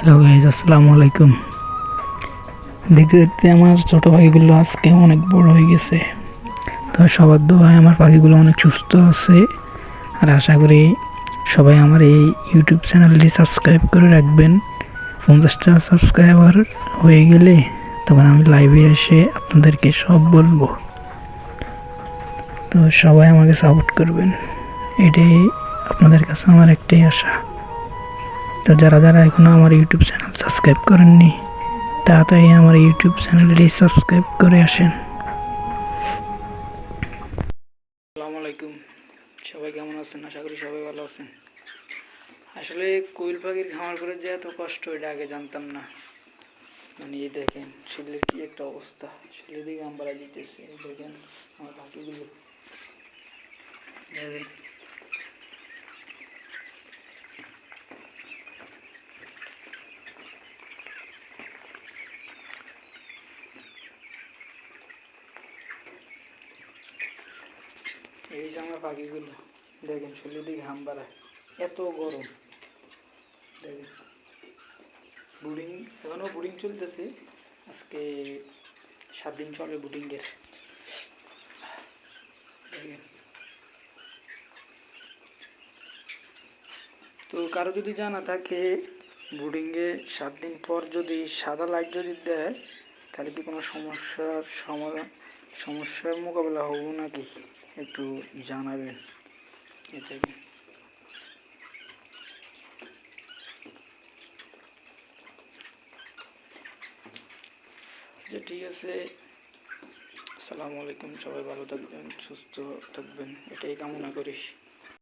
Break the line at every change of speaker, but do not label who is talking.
Hello guys, আসসালামু আলাইকুম। দেখতে দেখতে আমার ছোটো পাখিগুলো আজকে অনেক বড় হয়ে গেছে। তো সবার দোয়ায় আমার পাখিগুলো অনেক সুস্থ আছে। আর আশা করি সবাই আমার এই ইউটিউব চ্যানেলটি সাবস্ক্রাইব করে রাখবেন। 50টা সাবস্ক্রাইবার হয়ে গেলে তখন আমি লাইভে এসে আপনাদেরকে সব বলবো। তো সবাই আমাকে সাপোর্ট করবেন, এটাই আপনাদের কাছে আমার একটাই আশা। তো যারা যারা এখনও আমার ইউটিউব চ্যানেল সাবস্ক্রাইব করেননি তাড়াতাড়ি আমার ইউটিউব চ্যানেলটি সাবস্ক্রাইব করে আসেন। আসসালামু আলাইকুম, সবাই কেমন আছেন? আশা করি সবাই ভালো আছেন। আসলে কোয়েল পাখির খামার করে যে এত কষ্ট এটা আগে জানতাম না। মানে এই দেখেন শরীরের কি একটা অবস্থা, শরীরের দিকে আমবাড়া দিতেছে। দেখেন আমার পাখিগুলো, দেখেন এই যে আমার পাখিগুলো, দেখেন শরীরের দিকে হাম বাড়ায়, এত গরম। দেখেন বুডিং, এখনও বুডিং চলতেছে। আজকে 7 দিন চলে বুডিংয়ের। তো কারো যদি জানা থাকে বুডিংয়ে 7 দিন পর যদি সাদা লাইট যদি দেয় তাহলে কি কোনো সমস্যার মোকাবেলা হবো নাকি একটু জানাবেন। যে ঠিক আছে, আসসালামু আলাইকুম, সবাই ভালো থাকবেন, সুস্থ থাকবেন, এটাই কামনা করি।